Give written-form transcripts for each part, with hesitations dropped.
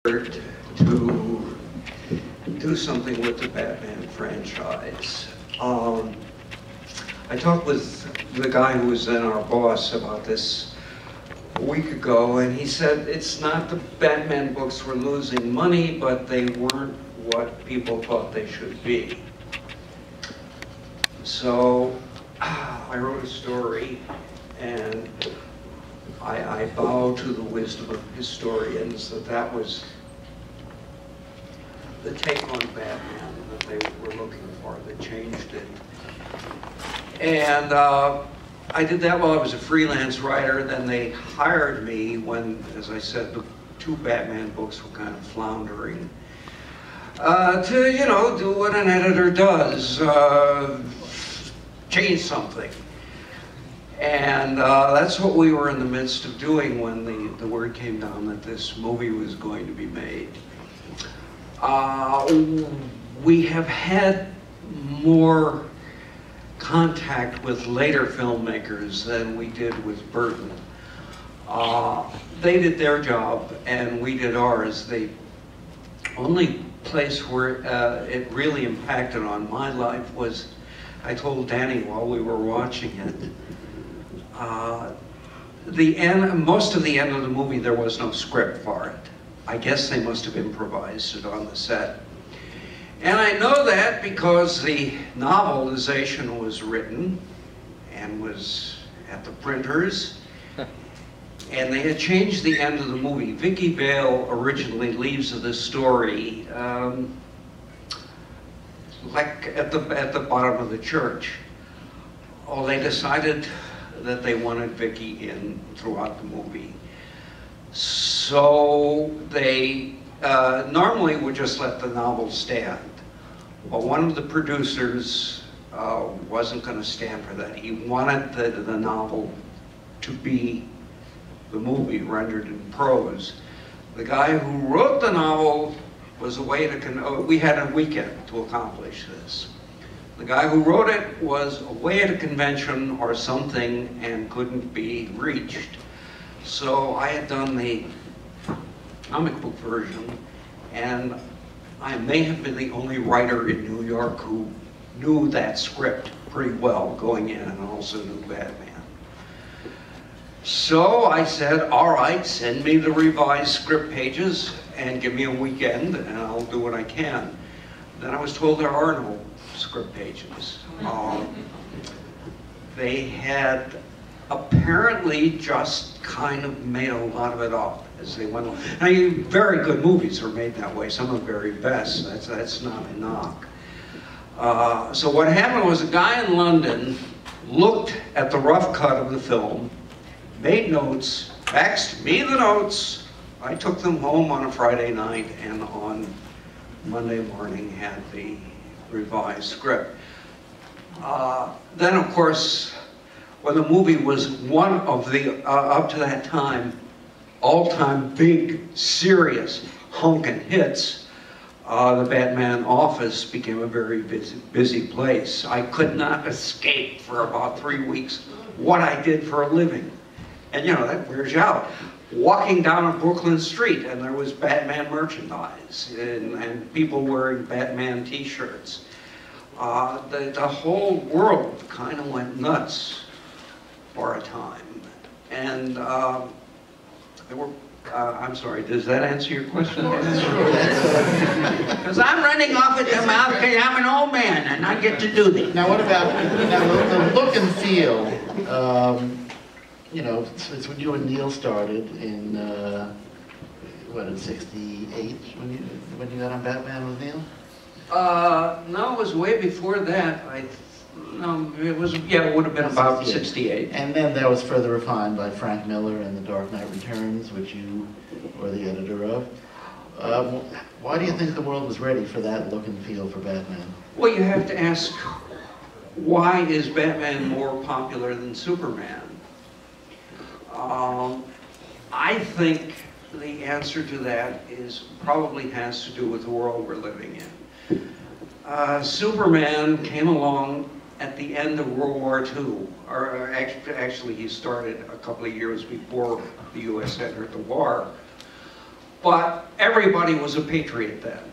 to do something with the Batman franchise. I talked with the guy who was then our boss about this a week ago, and he said it's not the Batman books were losing money, but they weren't what people thought they should be. So I wrote a story, and I bow to the wisdom of historians that that was the take on Batman that they were looking for, that changed it. And I did that while I was a freelance writer. Then they hired me when, as I said, the two Batman books were kind of floundering. To, you know, do what an editor does, change something. And that's what we were in the midst of doing when the word came down that this movie was going to be made. We have had more contact with later filmmakers than we did with Burton. They did their job and we did ours. The only place where it really impacted on my life was, I told Danny while we were watching it, most of the end of the movie there was no script for it. I guess they must have improvised it on the set. And I know that because the novelization was written and was at the printers, and they had changed the end of the movie. Vicky Vale originally leaves the story like at the bottom of the church. Oh, they decided that they wanted Vicky in throughout the movie. So they normally would just let the novel stand. But one of the producers wasn't going to stand for that. He wanted the novel to be the movie rendered in prose. The guy who wrote the novel was away to, we had a weekend to accomplish this. The guy who wrote it was away at a convention or something and couldn't be reached. So I had done the comic book version, and I may have been the only writer in New York who knew that script pretty well going in and also knew Batman. So I said, all right, send me the revised script pages and give me a weekend and I'll do what I can. Then I was told there are no script pages. They had apparently just kind of made a lot of it up as they went along. I mean, very good movies are made that way, some of the very best. That's not a knock. So what happened was a guy in London looked at the rough cut of the film, made notes, faxed me the notes. I took them home on a Friday night and on Monday morning had the revised script. Then of course, when the movie was one of the, up to that time, all-time big, serious honkin' hits, the Batman office became a very busy place. I could not escape for about 3 weeks what I did for a living. And you know, that wears you out. Walking down a Brooklyn street and there was Batman merchandise and people wearing Batman t-shirts. The whole world kind of went nuts for a time. And there were, I'm sorry, does that answer your question? Because I'm running off at the mouth because I'm an old man and I get to do this. Now what about the look and feel? You know, it's when you and Neil started in, what, in '68 when you got on Batman with Neil? No, it was way before that. No, it was, yeah, it would have been about 68. And then that was further refined by Frank Miller and The Dark Knight Returns, which you were the editor of. Why do you think the world was ready for that look and feel for Batman? Well, you have to ask, why is Batman more popular than Superman? I think the answer to that probably has to do with the world we're living in. Superman came along at the end of World War II, or actually he started a couple of years before the U.S. entered the war. But everybody was a patriot then.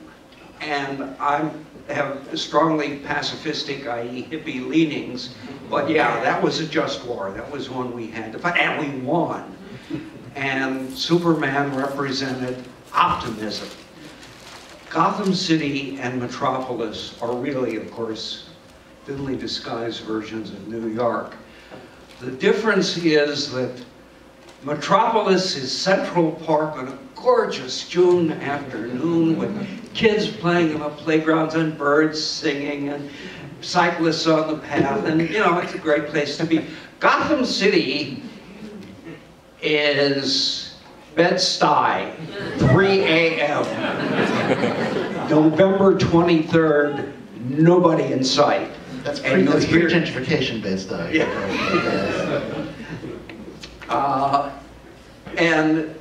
And I have strongly pacifistic, i.e. hippie leanings, but yeah, that was a just war. That was one we had to fight, and we won. And Superman represented optimism. Gotham City and Metropolis are really, of course, thinly disguised versions of New York. The difference is that Metropolis is Central Park on a gorgeous June afternoon with kids playing in the playgrounds and birds singing and cyclists on the path, and you know, it's a great place to be. Gotham City is Bed-Stuy, 3 a.m. November 23rd, nobody in sight. That's pre-gentrification Bed-Stuy. Yeah. And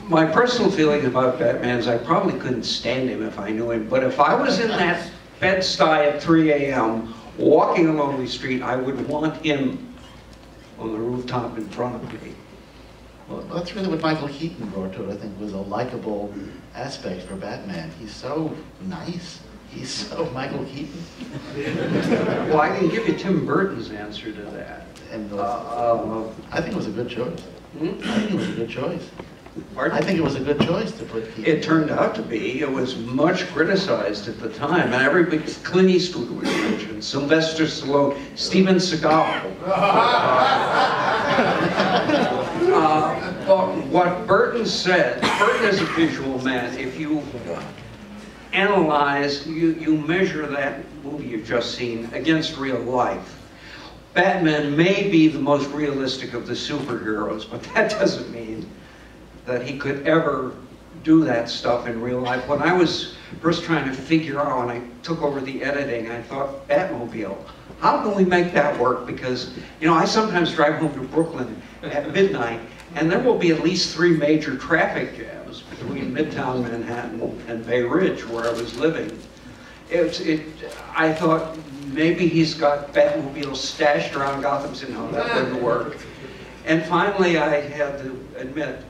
my personal feeling about Batman is I probably couldn't stand him if I knew him, but if I was in that Bed-Stuy at 3 a.m. walking along the street, I would want him on the rooftop in front of me. Well, that's really what Michael Keaton brought to it, I think, was a likable aspect for Batman. He's so nice. He's so Michael Keaton. Well, I can give you Tim Burton's answer to that. And I think it was a good choice. I think it was a good choice. Pardon? I think it was a good choice to put Keaton. It turned out to be. It was much criticized at the time, and everybody, Clint Eastwood was mentioned, Sylvester Stallone, Steven Seagal. But what Burton said, Burton is a visual man. If you analyze, you measure that movie you've just seen against real life. Batman may be the most realistic of the superheroes, but that doesn't mean that he could ever do that stuff in real life. When I was first trying to figure out, when I took over the editing, I thought, Batmobile, how can we make that work? Because, you know, I sometimes drive home to Brooklyn at midnight, and there will be at least 3 major traffic jams between Midtown Manhattan and Bay Ridge, where I was living. I thought, maybe he's got Batmobiles stashed around Gotham City. No, that wouldn't work. And finally, I had to admit,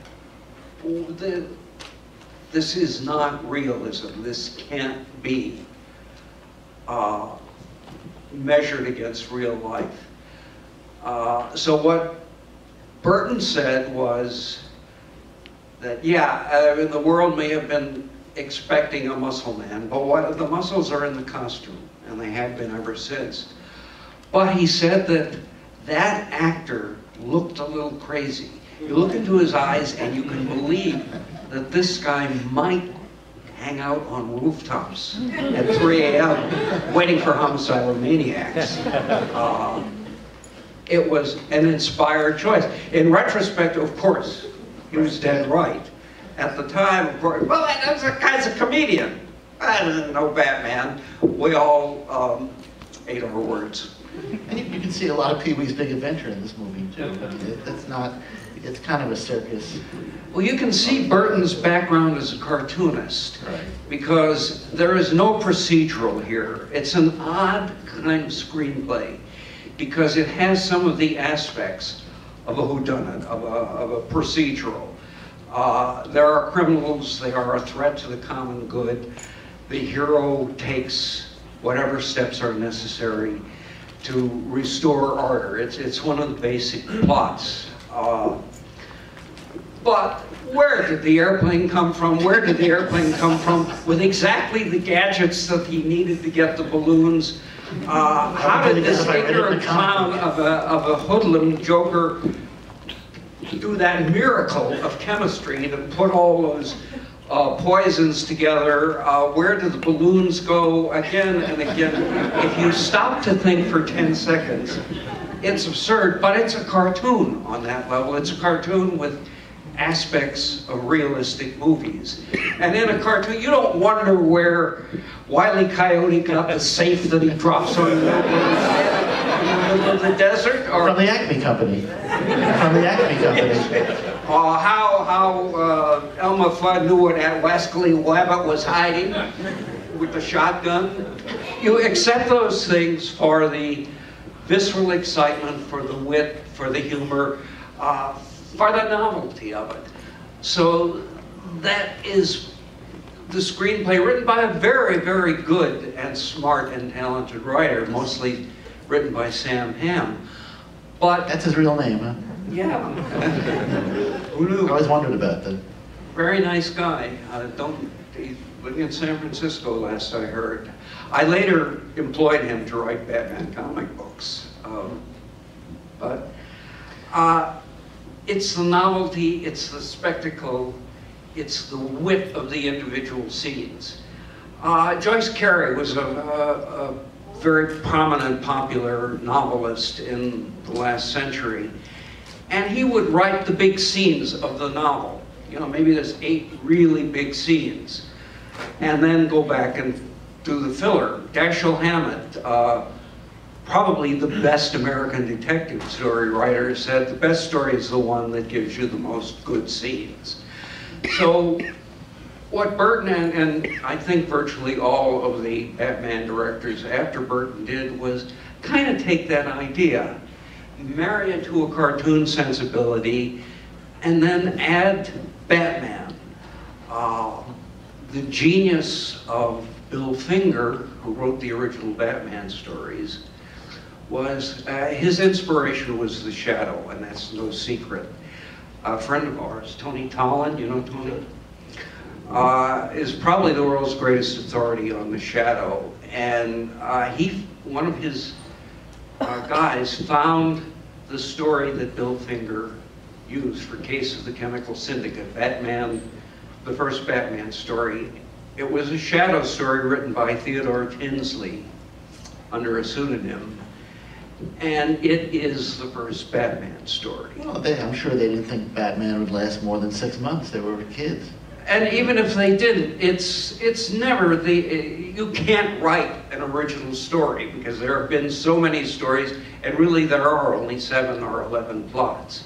this is not realism. This can't be measured against real life. So what Burton said was that, yeah, the world may have been expecting a muscle man, but the muscles are in the costume, and they have been ever since. But he said that that actor looked a little crazy. You look into his eyes and you can believe that this guy might hang out on rooftops at 3 a.m. waiting for homicidal maniacs. It was an inspired choice. In retrospect, of course, he was dead right. At the time, of course, well, that guy's a comedian. I didn't know Batman. We all ate our words. And you can see a lot of Pee-wee's Big Adventure in this movie, too. I mean, it's kind of a circus. Well, you can see Burton's background as a cartoonist, right, because there is no procedural here. It's an odd kind of screenplay, because it has some of the aspects of a whodunit, of a procedural. There are criminals, they are a threat to the common good. The hero takes whatever steps are necessary to restore order. It's one of the basic plots. But where did the airplane come from? Where did the airplane come from with exactly the gadgets that he needed to get the balloons? How did this ignorant clown of a hoodlum joker do that miracle of chemistry to put all those poisons together? Where do the balloons go? Again and again. If you stop to think for 10 seconds, it's absurd, but it's a cartoon on that level. It's a cartoon with aspects of realistic movies. And in a cartoon, you don't wonder where Wile E. Coyote got the safe that he drops on the middle of the desert. Or from the Acme Company. From the Acme Company. How Elmer Fudd knew what Wesley Wabbit was hiding with the shotgun. You accept those things for the visceral excitement, for the wit, for the humor, for the novelty of it. So that is the screenplay written by a very, very good and smart and talented writer, mostly written by Sam Hamm. But that's his real name, huh? yeah. Who knew? I always wondered about that. Very nice guy. He's living in San Francisco, last I heard. I later employed him to write Batman comic books. But it's the novelty, it's the spectacle, it's the wit of the individual scenes. Joyce Carey was a very prominent, popular novelist in the last century. And he would write the big scenes of the novel. You know, maybe there's 8 really big scenes. And then go back and do the filler. Dashiell Hammett, probably the best American detective story writer, said the best story is the one that gives you the most good scenes. So what Burton and I think virtually all of the Batman directors after Burton did was kind of take that idea, marry it to a cartoon sensibility, and then add Batman. The genius of Bill Finger, who wrote the original Batman stories, was his inspiration was the Shadow, and that's no secret. A friend of ours, Tony Tollin, you know Tony? Is probably the world's greatest authority on the Shadow, and one of his guys found the story that Bill Finger used for Case of the Chemical Syndicate, Batman, the first Batman story. It was a Shadow story written by Theodore Tinsley under a pseudonym, and it is the first Batman story. Well, I'm sure they didn't think Batman would last more than 6 months. They were kids. And even if they didn't, it's never you can't write an original story because there have been so many stories, and really there are only 7 or 11 plots.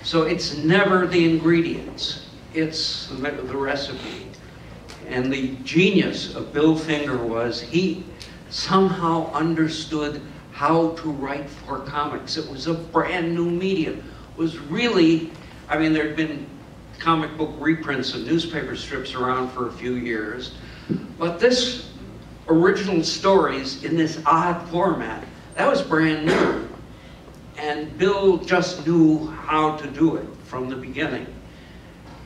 So it's never the ingredients, it's the recipe. And the genius of Bill Finger was he somehow understood how to write for comics. It was a brand new medium. It was really, I mean, there'd been comic book reprints of newspaper strips around for a few years, but this original stories in this odd format, that was brand new. And Bill just knew how to do it from the beginning.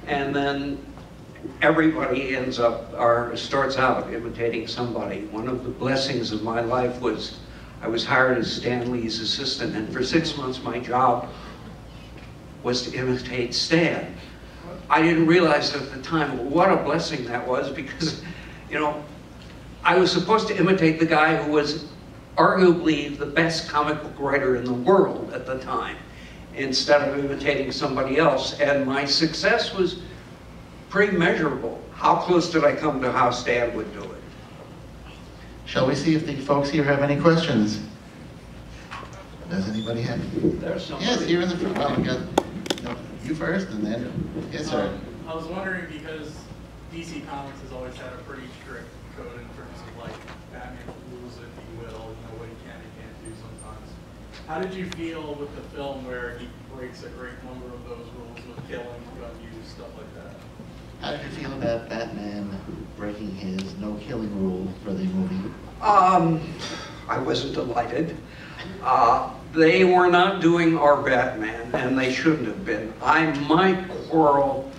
And then everybody starts out imitating somebody. One of the blessings of my life was I was hired as Stan Lee's assistant, and for 6 months my job was to imitate Stan. I didn't realize at the time what a blessing that was, because, you know, I was supposed to imitate the guy who was arguably the best comic book writer in the world at the time, instead of imitating somebody else. And my success was pretty measurable. How close did I come to how Stan would do it? Shall we see if the folks here have any questions? Does anybody have? There's somebody. Yes, here in the front. Well, we got you first, and then yes, sir. I was wondering, because DC Comics has always had a pretty strict code in terms of like Batman rules, if you will, you know what he can and can't do sometimes. How did you feel with the film where he breaks a great number of those rules with killing, gun use, stuff like that? How did you feel about Batman breaking his no-killing rule for the movie? I wasn't delighted. They were not doing our Batman, and they shouldn't have been. I might quarrel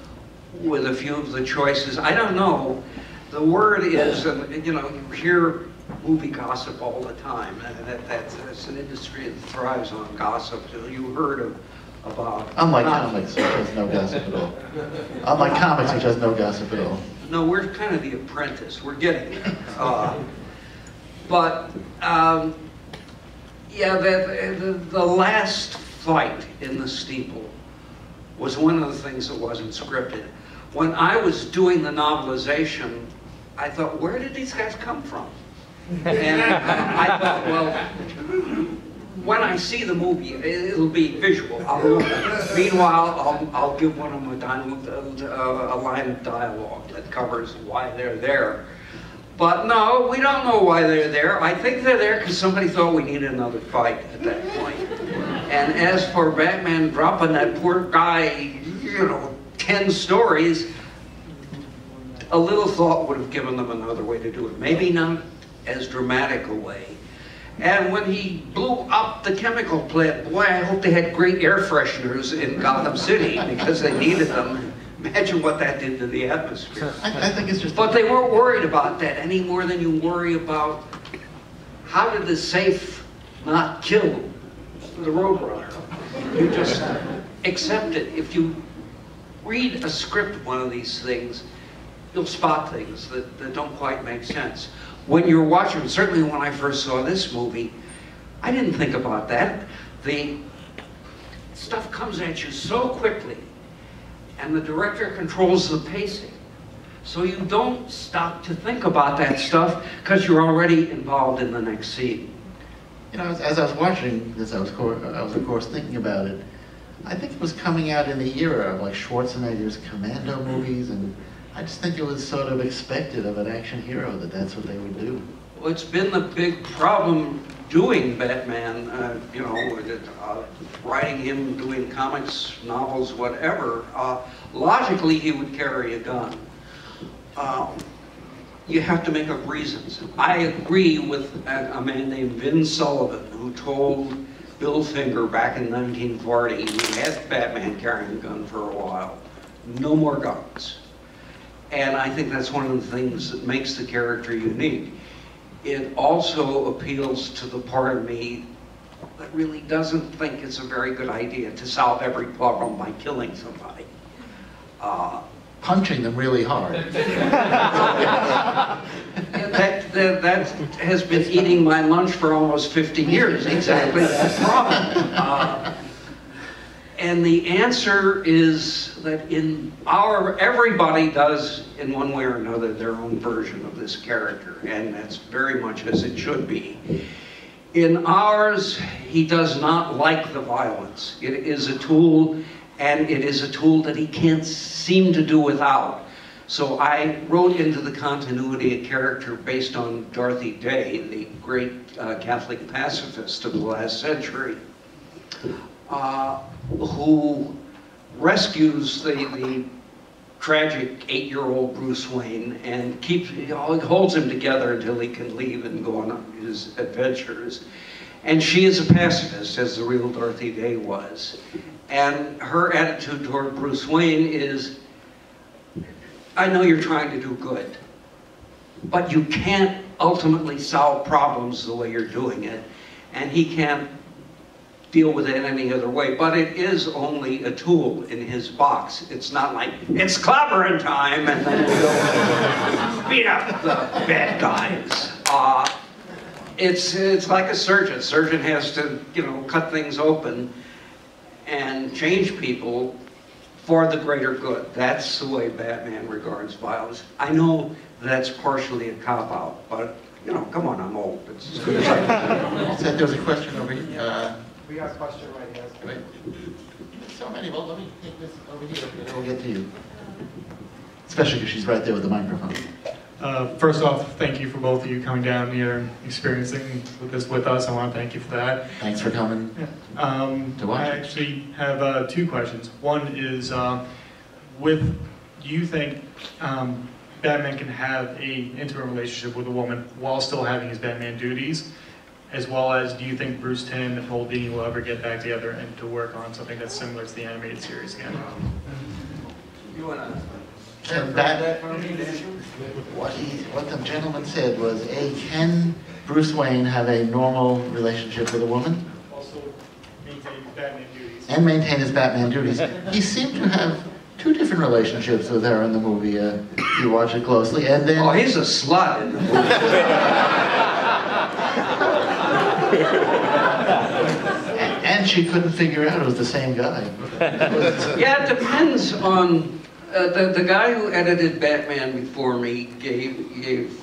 with a few of the choices. I don't know. The word is, and you know, you hear movie gossip all the time, and that's an industry that thrives on gossip. You heard about... Unlike comics, which has no gossip at all. Unlike comics, which has no gossip at all. No, we're kind of the apprentice. We're getting there. Yeah, the last fight in the steeple was one of the things that wasn't scripted. When I was doing the novelization, I thought, where did these guys come from? And I thought, well, when I see the movie, it'll be visual. Meanwhile, I'll give one of them a line of dialogue that covers why they're there. But no, we don't know why they're there. I think they're there because somebody thought we needed another fight at that point. And as for Batman dropping that poor guy, you know, 10 stories, a little thought would have given them another way to do it. Maybe not as dramatic a way. And when he blew up the chemical plant, boy, I hope they had great air fresheners in Gotham City because they needed them. Imagine what that did to the atmosphere. I think it's just... But they weren't worried about that any more than you worry about how did the safe not kill the Roadrunner. You just accept it. If you read a script, one of these things, you'll spot things that don't quite make sense. When you're watching, certainly when I first saw this movie, I didn't think about that. The stuff comes at you so quickly, and the director controls the pacing. So you don't stop to think about that stuff because you're already involved in the next scene. You know, as I was watching this, I was of course thinking about it. I think it was coming out in the era of like Schwarzenegger's Commando movies, and I just think it was sort of expected of an action hero that that's what they would do. Well, it's been the big problem doing Batman, you know, writing him, doing comics, novels, whatever. Logically, he would carry a gun. You have to make up reasons. I agree with a man named Vin Sullivan who told Bill Finger back in 1940, he had Batman carrying a gun for a while. No more guns. And I think that's one of the things that makes the character unique. It also appeals to the part of me that really doesn't think it's a very good idea to solve every problem by killing somebody. Punching them really hard. That has been eating my lunch for almost 50 years, exactly that problem. And the answer is that everybody does, in one way or another, their own version of this character, and that's very much as it should be. In ours, he does not like the violence. It is a tool, and it is a tool that he can't seem to do without. So I wrote into the continuity a character based on Dorothy Day, the great Catholic pacifist of the last century, who rescues the tragic 8-year-old Bruce Wayne and holds him together until he can leave and go on his adventures. And she is a pacifist, as the real Dorothy Day was. And her attitude toward Bruce Wayne is, I know you're trying to do good, but you can't ultimately solve problems the way you're doing it, and he can't deal with it any other way. But it is only a tool in his box. It's not like, it's clobbering time, and then we'll beat up the bad guys. It's like a surgeon. Surgeon has to, cut things open and change people for the greater good. That's the way Batman regards violence. I know that's partially a cop-out, but, come on, I'm old. It's good as I can. There's a question over here. We got a question right here. Right. So many. Well, let me take this over here, and then we'll get to you. Especially because she's right there with the microphone. First off, thank you for both of you coming down here and experiencing this with us. I want to thank you for that. Thanks for coming to watch. I actually have 2 questions. One is, do you think Batman can have an intimate relationship with a woman while still having his Batman duties? As well as, do you think Bruce Timm and Paul Dini will ever get back together and to work on something that's similar to the animated series again? You want to... And what the gentleman said was, can Bruce Wayne have a normal relationship with a woman? Also maintain his Batman duties. And maintain his Batman duties. He seemed to have 2 different relationships with her in the movie, if you watch it closely. And then... Oh, he's a slut in the movie. and she couldn't figure out it was the same guy. Yeah, it depends on... the guy who edited Batman before me gave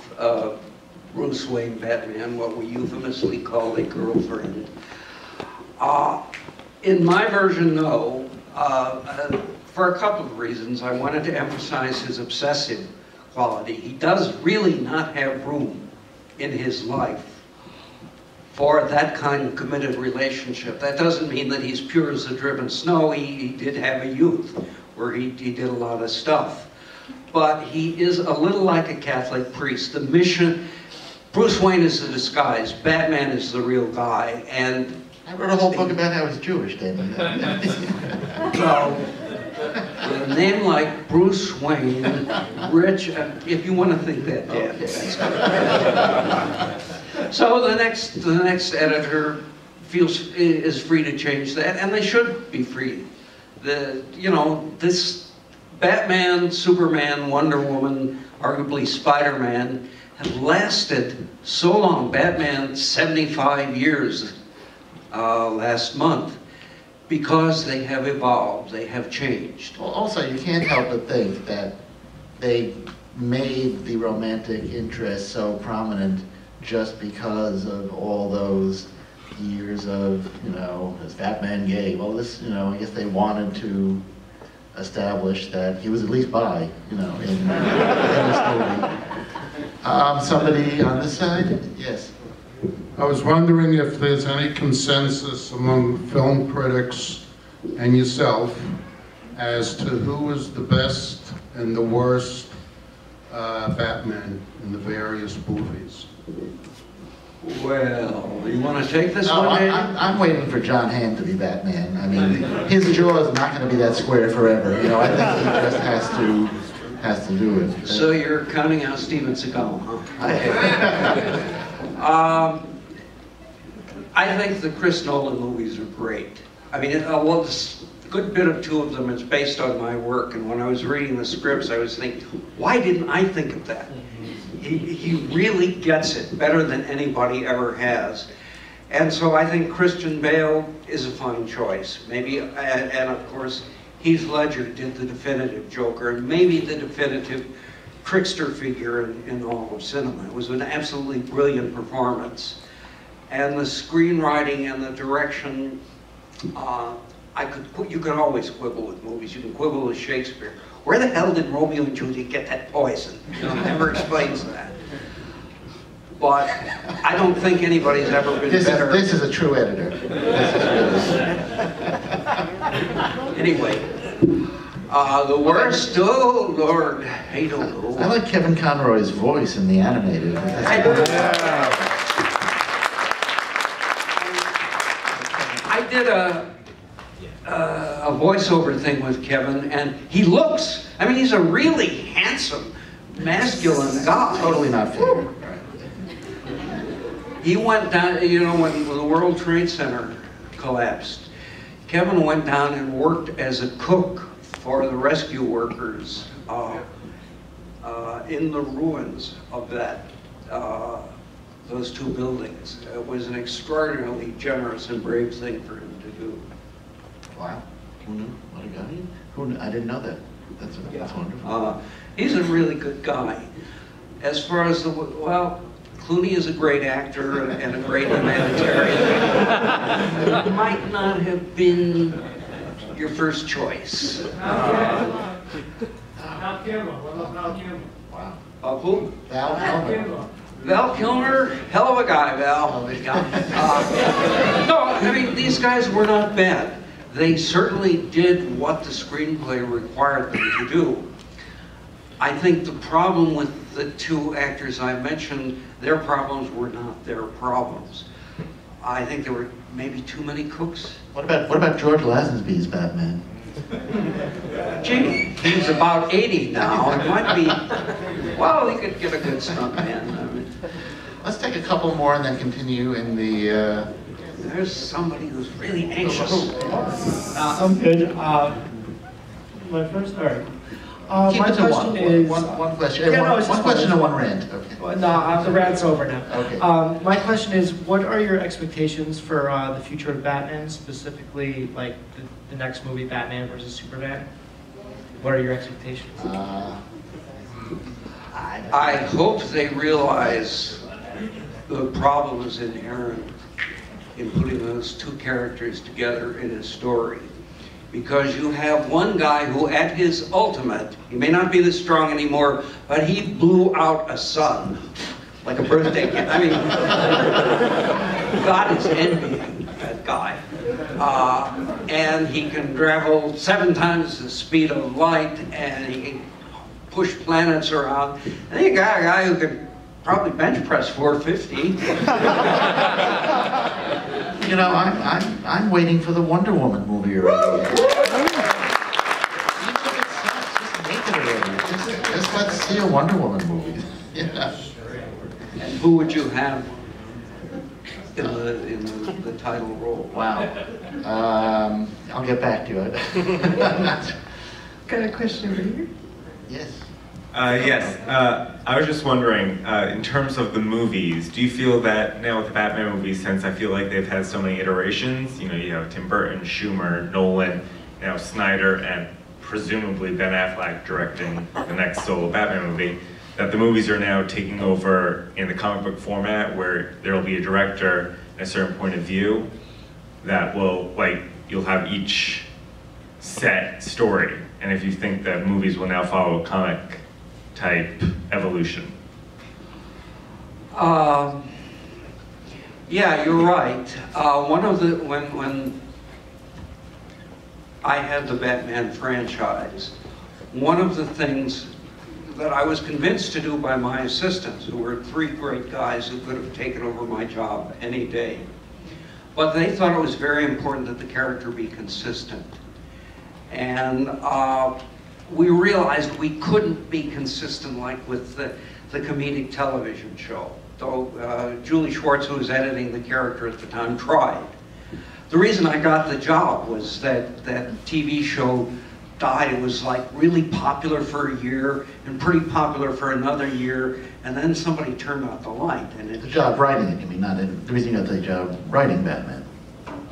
Bruce Wayne Batman what we euphemistically call a girlfriend. In my version, no. For a couple of reasons. I wanted to emphasize his obsessive quality. He does really not have room in his life for that kind of committed relationship. That doesn't mean that he's pure as the driven snow. He did have a youth where he did a lot of stuff. but he is a little like a Catholic priest. The mission, Bruce Wayne is the disguise, Batman is the real guy, and I wrote a whole book about how he's Jewish, David. so, with a name like Bruce Wayne, rich, if you want to think that, Dad. Okay. So the next editor is free to change that, and they should be free. This Batman, Superman, Wonder Woman, arguably Spider-Man have lasted so long. Batman, 75 years last month, because they have evolved, they have changed. Well, also, you can't help but think that they made the romantic interest so prominent just because of all those years of, is Batman gay? Well, I guess they wanted to establish that he was at least bi, in this movie. Somebody on this side? Yes. I was wondering if there's any consensus among film critics and yourself as to who is the best and the worst Batman in the various movies. Well, you want to take this No, one, Andy? I'm waiting for John Hamm to be Batman. I mean, his jaw is not going to be that square forever. I think he just has to do it. So you're counting out Steven Seagal, huh? I think the Chris Nolan movies are great. I mean, a good bit of two of them is based on my work, and when I was reading the scripts, I was thinking, why didn't I think of that? He really gets it better than anybody ever has. And so I think Christian Bale is a fine choice. Maybe, and of course, Heath Ledger did the definitive Joker, and maybe the definitive trickster figure in all of cinema. It was an absolutely brilliant performance. And the screenwriting and the direction, you can always quibble with movies. You can quibble with Shakespeare. Where the hell did Romeo and Juliet get that poison? Never explains that. But I don't think anybody's ever been better. This is a true editor. Anyway, the worst, oh Lord, I don't know. I like Kevin Conroy's voice in the animated. I did a voiceover thing with Kevin, and he looks, I mean, he's a really handsome, masculine guy. Totally not fair. He went down, when the World Trade Center collapsed, Kevin went down and worked as a cook for the rescue workers in the ruins of those two buildings. It was an extraordinarily generous and brave thing for him to do. Wow. Who knew? What a guy. I didn't know that. That's wonderful. He's a really good guy. As far as Clooney is a great actor and a great humanitarian. Might not have been your first choice. Val Kilmer. What about Val Kilmer? Wow. Who? Val Kilmer. Val Kilmer, hell of a guy, Val. No, I mean, these guys were not bad. They certainly did what the screenplay required them to do. I think the problem with the two actors I mentioned, their problems were not their problems. I think there were maybe too many cooks. What about George Lazenby's Batman? Gee, he's about 80 now. It might be, well, he could get a good stuntman. I mean, Let's take a couple more and then continue in the... There's somebody who's really anxious. I'm good. My first, all right. Keep My it to question is... one question. Yeah, no, it's one just question one. and one rant. Okay. Well, no, the rant's over now. Okay. My question is, what are your expectations for the future of Batman, specifically like the next movie, Batman versus Superman? What are your expectations? I hope they realize the problems inherent in putting those two characters together in a story. Because you have one guy who, at his ultimate, he may not be this strong anymore, but he blew out a sun like a birthday gift. I mean, God is envying that guy. And he can travel 7 times the speed of light, and he can push planets around. And then you got a guy who could probably bench press 450. You know, I'm waiting for the Wonder Woman movie already. Even if it sucks, just make it already. Just let's see a Wonder Woman movie. Yeah. And who would you have in the title role? Wow. I'll get back to you. Got a question over here? Yes. Yes. I was just wondering, in terms of the movies, do you feel that now with the Batman movies, since I feel like they've had so many iterations, you know, you have Tim Burton, Schumer, Nolan, now Snyder, and presumably Ben Affleck directing the next solo Batman movie, that the movies are now taking over in the comic book format where there will be a director and a certain point of view that will, like, you'll have each set story. And if you think that movies will now follow a comic type evolution. Yeah, you're right. When I had the Batman franchise, one of the things that I was convinced to do by my assistants, who were three great guys who could have taken over my job any day, but they thought it was very important that the character be consistent. And we realized we couldn't be consistent like with the comedic television show. Though Julie Schwartz, who was editing the character at the time, tried. The reason I got the job was that TV show died. It was like really popular for a year and pretty popular for another year, and then somebody turned out the light. And The job writing it, you mean, not the reason you got the job writing Batman.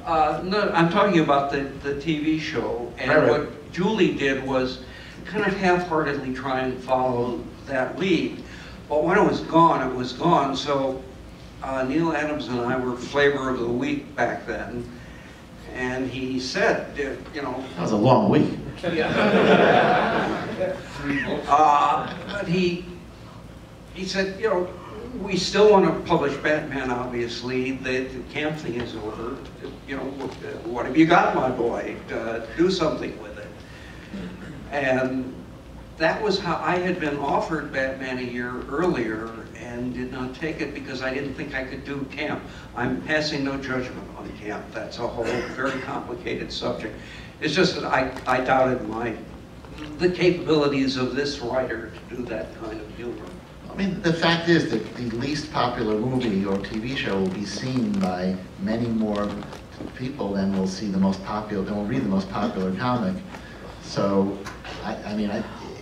No, I'm talking about the TV show. And right. What Julie did was kind of half-heartedly try and follow that lead. But when it was gone. So Neil Adams and I were flavor of the week back then. And he said, you know... That was a long week. But he said, you know, we still want to publish Batman, obviously. The camp thing is over. You know, what have you got, my boy? Do something with it. And that was how I had been offered Batman a year earlier and did not take it because I didn't think I could do camp. I'm passing no judgment on camp. That's a whole very complicated subject. It's just that I doubted the capabilities of this writer to do that kind of humor. I mean, the fact is that the least popular movie or TV show will be seen by many more people than will see the most popular, than will read the most popular comic. So, I mean,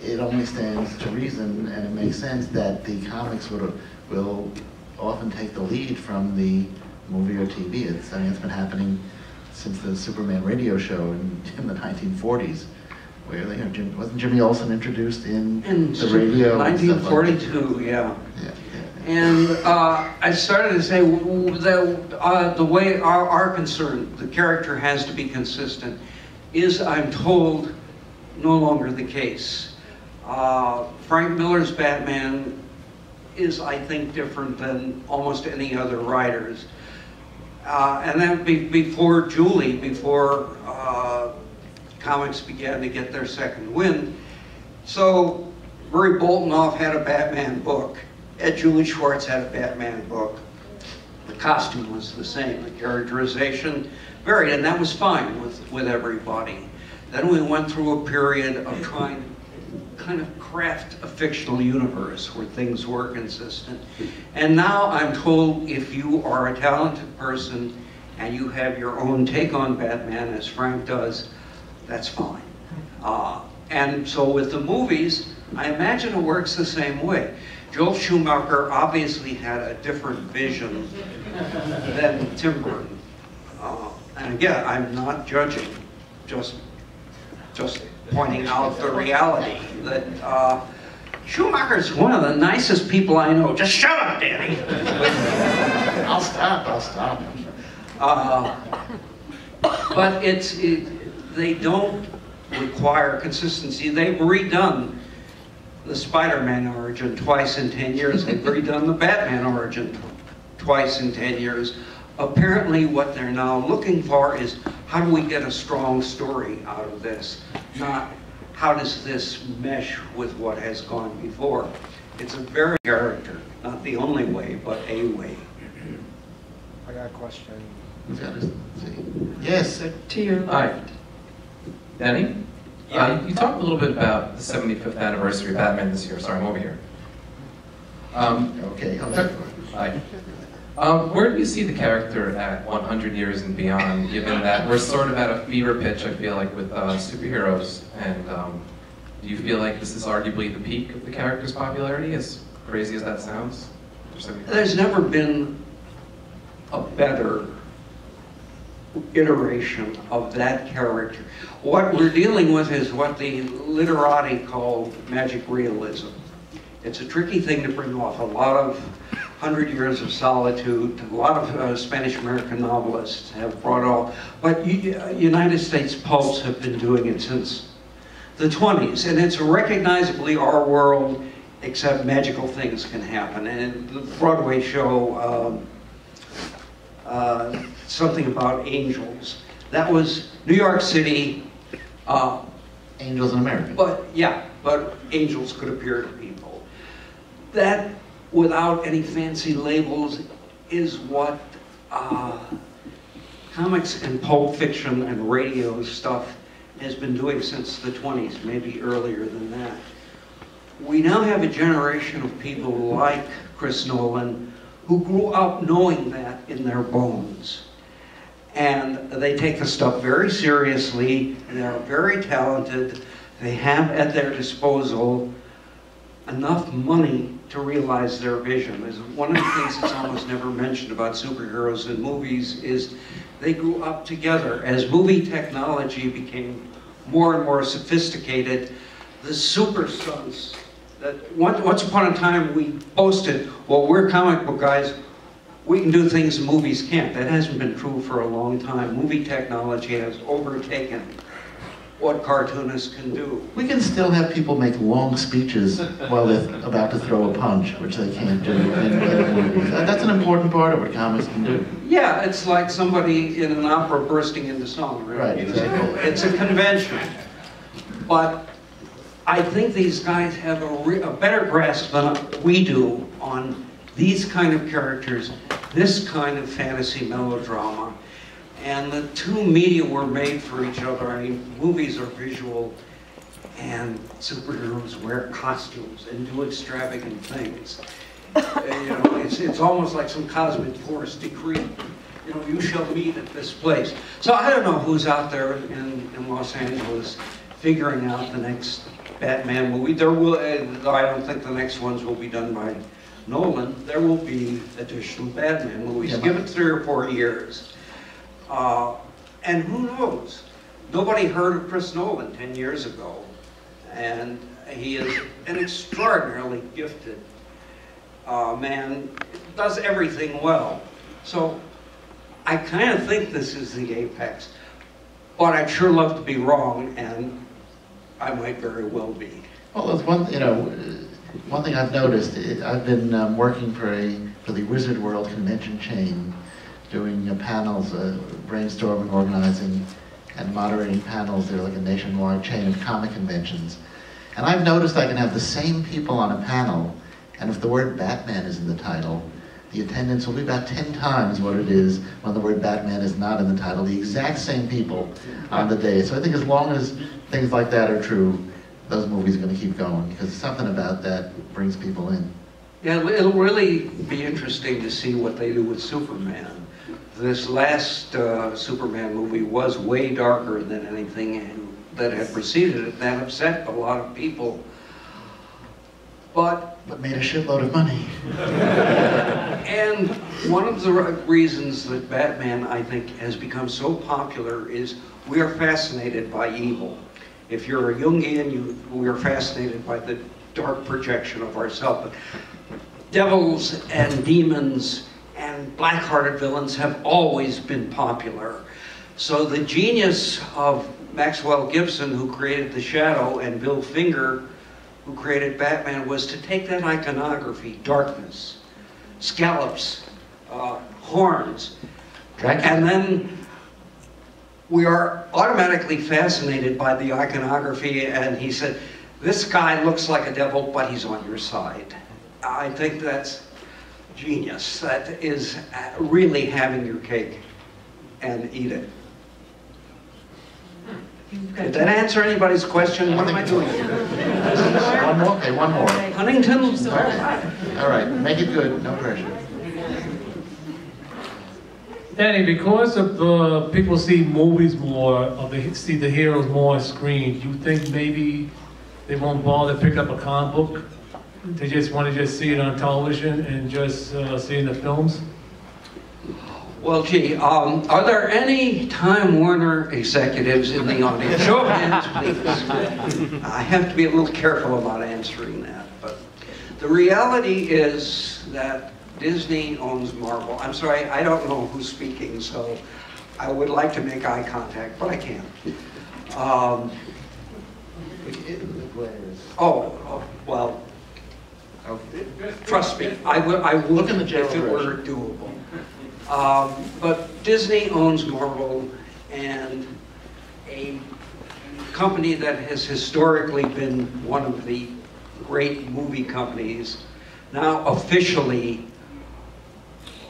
it only stands to reason, and it makes sense that the comics will often take the lead from the movie or TV. I mean, it's been happening since the Superman radio show in the 1940s. Where wasn't Jimmy Olsen introduced in the radio? 1942, yeah. And I started to say that the way our concern, the character has to be consistent, is, I'm told, no longer the case. Frank Miller's Batman is, I think, different than almost any other writer's. And then before Julie, before comics began to get their second wind. So Murray Boltinoff had a Batman book, Ed Julie Schwartz had a Batman book. The costume was the same, the characterization varied, and that was fine with everybody. Then we went through a period of trying to kind of craft a fictional universe where things were consistent. And now I'm told if you are a talented person and you have your own take on Batman, as Frank does, that's fine. And so with the movies, I imagine it works the same way. Joel Schumacher obviously had a different vision than Tim Burton. And again, I'm not judging, just pointing out the reality that Schumacher's one of the nicest people I know. Just shut up, Danny. I'll stop. But they don't require consistency. They've redone the Spider-Man origin twice in 10 years. They've redone the Batman origin twice in 10 years. Apparently what they're now looking for is, how do we get a strong story out of this? Not, how does this mesh with what has gone before? It's a very character, not the only way, but a way. I got a question. Yes. To your left. Denny? Yeah. You talked a little bit about the 75th anniversary of Batman this year. Sorry, I'm over here. Okay. Hi. Where do you see the character at 100 years and beyond, given that we're sort of at a fever pitch, I feel like, with superheroes? And do you feel like this is arguably the peak of the character's popularity, as crazy as that sounds? There's never been a better iteration of that character. What we're dealing with is what the literati call magic realism. It's a tricky thing to bring off. A lot of 100 Years of Solitude, a lot of Spanish-American novelists have brought off, but United States pulps have been doing it since the 20s, and it's recognizably our world, except magical things can happen. And the Broadway show, something about angels, that was New York City. Angels in America. But yeah, but angels could appear to people. That, without any fancy labels, is what comics and pulp fiction and radio stuff has been doing since the 20s, maybe earlier than that. We now have a generation of people like Chris Nolan who grew up knowing that in their bones. And they take the stuff very seriously, and they're very talented. They have at their disposal enough money to realize their vision. One of the things that's almost never mentioned about superheroes in movies is they grew up together. As movie technology became more and more sophisticated, the super stunts that once upon a time we boasted, well, we're comic book guys, we can do things movies can't. That hasn't been true for a long time. Movie technology has overtaken what cartoonists can do. We can still have people make long speeches while they're about to throw a punch, which they can't do in other movies. That's an important part of what comics can do. Yeah, it's like somebody in an opera bursting into song. Right, exactly. It's a convention. But I think these guys have a better grasp than we do on these kind of characters, this kind of fantasy melodrama. And the two media were made for each other. I mean, movies are visual, and superheroes wear costumes and do extravagant things. You know, it's almost like some cosmic force decree. You know, you shall meet at this place. So I don't know who's out there in Los Angeles figuring out the next Batman movie. There will, I don't think the next ones will be done by Nolan. There will be additional Batman movies. Give it 3 or 4 years. And who knows? Nobody heard of Chris Nolan 10 years ago. And he is an extraordinarily gifted man, does everything well. So I kind of think this is the apex. But I'd sure love to be wrong, and I might very well be. Well, there's one thing I've noticed. I've been working for the Wizard World convention chain, doing panels, brainstorming, organizing, and moderating panels. They're like a nationwide chain of comic conventions. And I've noticed I can have the same people on a panel, and if the word Batman is in the title, the attendance will be about 10 times what it is when the word Batman is not in the title. The exact same people on the day. So I think as long as things like that are true, those movies are going to keep going, because something about that brings people in. Yeah, it'll really be interesting to see what they do with Superman. This last Superman movie was way darker than anything that had preceded it. That upset a lot of people. But made a shitload of money. And one of the reasons that Batman, I think, has become so popular is we are fascinated by evil. If you're a Jungian, we are fascinated by the dark projection of ourselves. Devils and demons and black-hearted villains have always been popular. So the genius of Maxwell Gibson, who created The Shadow, and Bill Finger, who created Batman, was to take that iconography, darkness, scallops, horns, and then we are automatically fascinated by the iconography, and he said, this guy looks like a devil, but he's on your side. I think that's genius. That is really having your cake and eat it. Did that answer anybody's question? What am I doing here? One more? Okay, one more. Huntington? All right, make it good, no pressure. Danny, because of people see movies more, or they see the heroes more on screen, you think maybe they won't bother to pick up a comic book? They just want to just see it on television and just see it in the films? Well, gee, are there any Time Warner executives in the audience? Show of hands, please. I have to be a little careful about answering that, but the reality is that Disney owns Marvel. I'm sorry, I don't know who's speaking, so I would like to make eye contact, but I can't. Well, trust me, I would Look in the if general it were doable. But Disney owns Marvel, and a company that has historically been one of the great movie companies now officially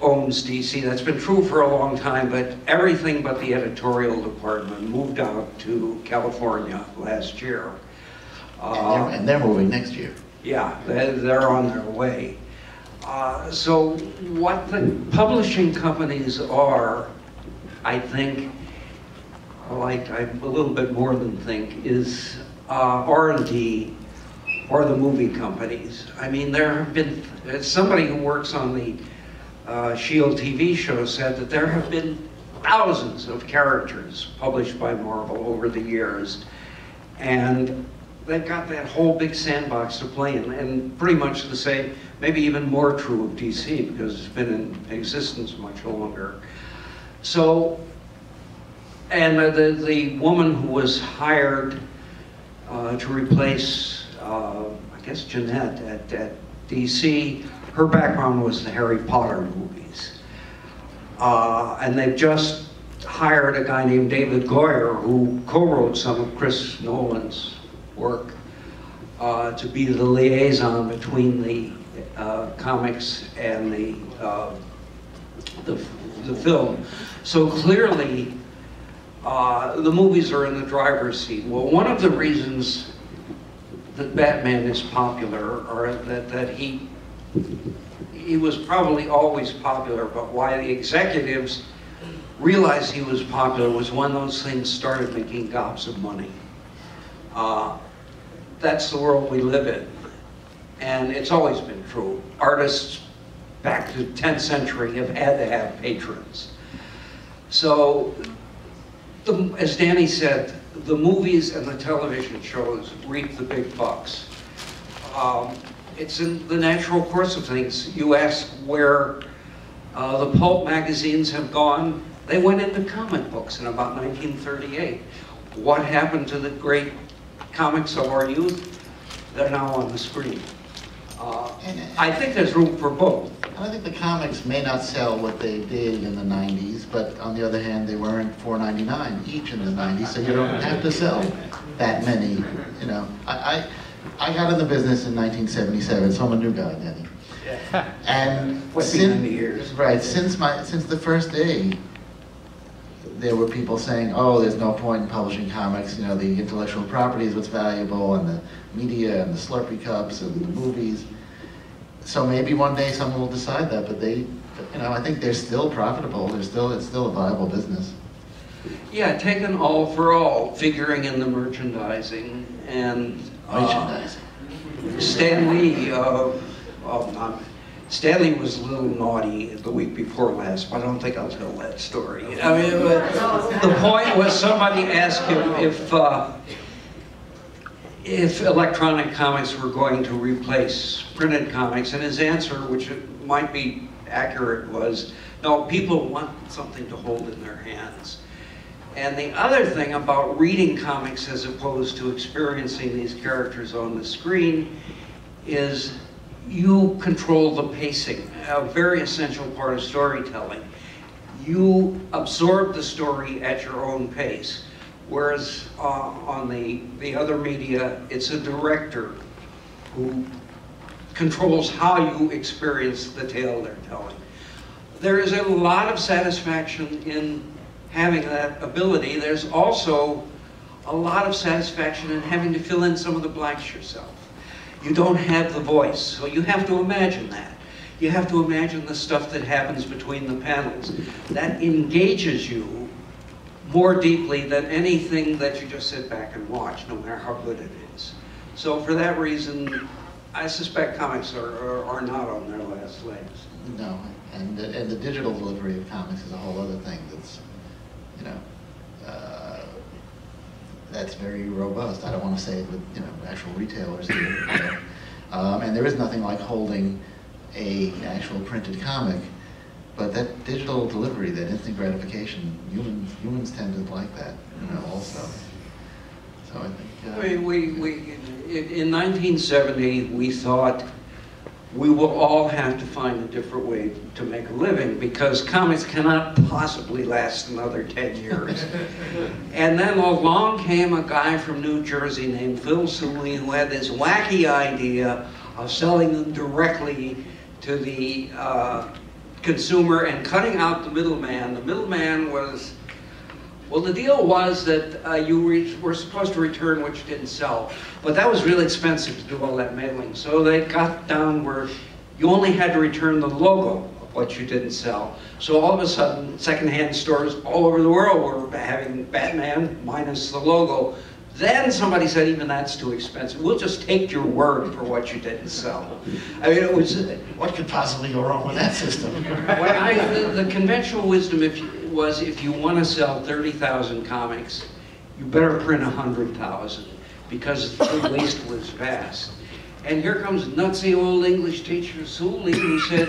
owns DC. That's been true for a long time, but everything but the editorial department moved out to California last year. And they're moving next year. Yeah, they're on their way. So what the publishing companies are, I think, like I'm a little bit more than think, is R&D or the movie companies. I mean, there have been, somebody who works on the S.H.I.E.L.D. TV show said that there have been thousands of characters published by Marvel over the years, and they've got that whole big sandbox to play in, and pretty much the same, maybe even more true of DC, because it's been in existence much longer. So, and the woman who was hired to replace, I guess, Jeanette at DC, her background was the Harry Potter movies. And they've just hired a guy named David Goyer, who co-wrote some of Chris Nolan's work, to be the liaison between the comics and the film. So clearly, the movies are in the driver's seat. Well, one of the reasons that Batman is popular, or that he was probably always popular, but why the executives realized he was popular was when those things started making gobs of money. That's the world we live in, and it's always been true. Artists back to the 10th century have had to have patrons. So, as Danny said, the movies and the television shows reap the big bucks. It's in the natural course of things. You ask where the pulp magazines have gone. They went into comic books in about 1938. What happened to the great comics of our youth? They're now on the screen. I think there's room for both. And I think the comics may not sell what they did in the 90s, but on the other hand, they weren't $4.99 each in the 90s, so you don't have to sell that many, you know. I got in the business in 1977, so I'm a new guy, Denny. And since the first day, there were people saying, oh, there's no point in publishing comics, you know, the intellectual property is what's valuable, and the media, and the Slurpee cups, and the movies. So maybe one day someone will decide that, but they, you know, I think they're still profitable. It's still a viable business. Yeah, taken all for all, figuring in the merchandising, and Merchandising. Stan Lee, Stanley was a little naughty the week before last, but I don't think I'll tell that story. I mean, the point was somebody asked him if electronic comics were going to replace printed comics, and his answer, which might be accurate, was, no, people want something to hold in their hands. And the other thing about reading comics as opposed to experiencing these characters on the screen is you control the pacing, a very essential part of storytelling. you absorb the story at your own pace. Whereas on the other media, it's a director who controls how you experience the tale they're telling. There is a lot of satisfaction in having that ability. There's also a lot of satisfaction in having to fill in some of the blanks yourself. You don't have the voice, so you have to imagine that. You have to imagine the stuff that happens between the panels. That engages you more deeply than anything that you just sit back and watch, no matter how good it is. So for that reason, I suspect comics are not on their last legs. No, and the digital delivery of comics is a whole other thing that's, you know, that's very robust. I don't want to say it with, you know, actual retailers here, you know. And there is nothing like holding a actual printed comic, but that digital delivery, that instant gratification, humans tend to like that, you know, also. So I think. I mean, in 1970, we thought we will all have to find a different way to make a living because comics cannot possibly last another 10 years. And then along came a guy from New Jersey named Phil Sooley who had this wacky idea of selling them directly to the consumer and cutting out the middleman. The middleman was, well, the deal was that you were supposed to return what you didn't sell, but that was really expensive to do all that mailing. So they got down where you only had to return the logo of what you didn't sell. So all of a sudden, secondhand stores all over the world were having Batman minus the logo. Then somebody said, even that's too expensive. We'll just take your word for what you didn't sell. I mean, it was... What could possibly go wrong with that system? The conventional wisdom was if you want to sell 30,000 comics, you better print 100,000 because the waste was vast. And here comes nutsy old English teacher Sooley who said,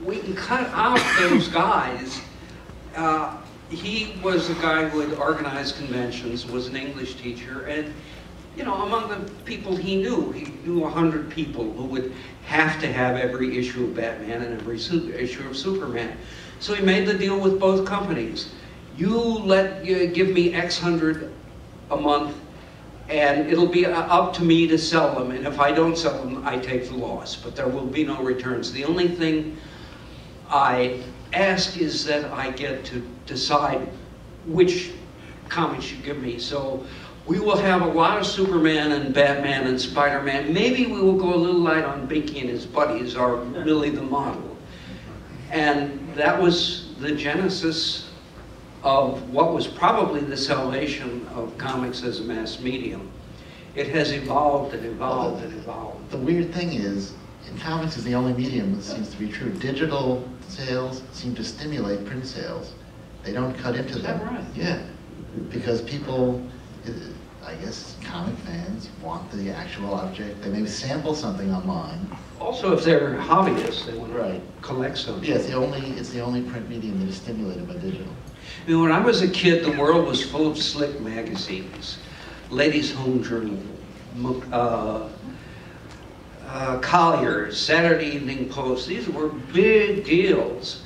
we can cut out those guys. He was a guy who had organized conventions, was an English teacher, and you know, among the people he knew 100 people who would have to have every issue of Batman and every issue of Superman. So he made the deal with both companies. You give me X hundred a month, and it'll be up to me to sell them, and if I don't sell them, I take the loss, but there will be no returns. The only thing I ask is that I get to decide which comics you give me. So we will have a lot of Superman and Batman and Spider-Man. Maybe we will go a little light on Binky and his buddies, or Millie the Model. And that was the genesis of what was probably the salvation of comics as a mass medium. It has evolved and evolved and evolved. The weird thing is, comics is the only medium that seems to be true. Digital sales seem to stimulate print sales. They don't cut into them. Is that right? Yeah, because people, I guess comic fans want the actual object. They maybe sample something online. Also, if they're hobbyists, they want to Right. collect something. Yeah, it's the only print medium that is stimulated by digital. I mean, when I was a kid, the world was full of slick magazines. Ladies' Home Journal, Collier's, Saturday Evening Post. These were big deals.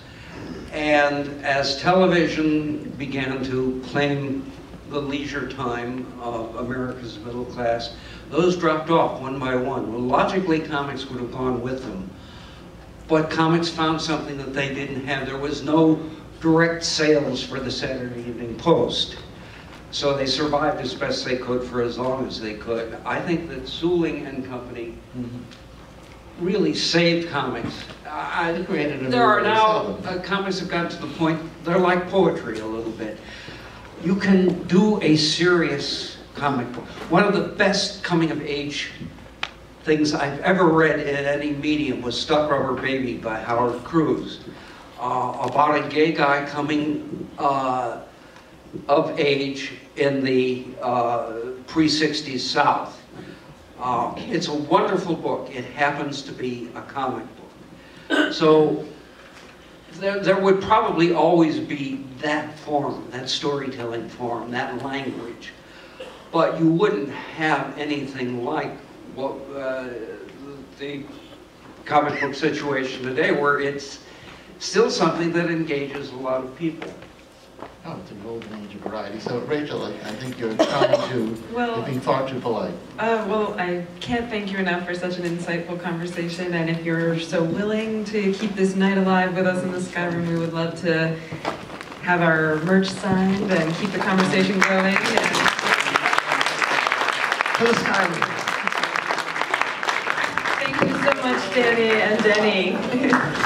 And as television began to claim the leisure time of America's middle class, those dropped off one by one. Well, logically, comics would have gone with them. But comics found something that they didn't have. There was no direct sales for the Saturday Evening Post. So they survived as best they could for as long as they could. I think that Sooley and Company really saved comics. There are now, comics have gotten to the point, they're like poetry a little bit. You can do a serious comic book. One of the best coming of age things I've ever read in any medium was Stuck Rubber Baby by Howard Cruz, about a gay guy coming of age in the pre-60s South. It's a wonderful book. It happens to be a comic book. So there would probably always be that form, that storytelling form, that language. But you wouldn't have anything like what the comic book situation today, where it's still something that engages a lot of people. Oh, it's a golden age of variety. So, Rachel, I think you're trying to, you're being far too polite. Well, I can't thank you enough for such an insightful conversation, and if you're so willing to keep this night alive with us in the Sky Room, we would love to have our merch signed and keep the conversation going. To the Sky Room. Thank you so much, Danny and Denny.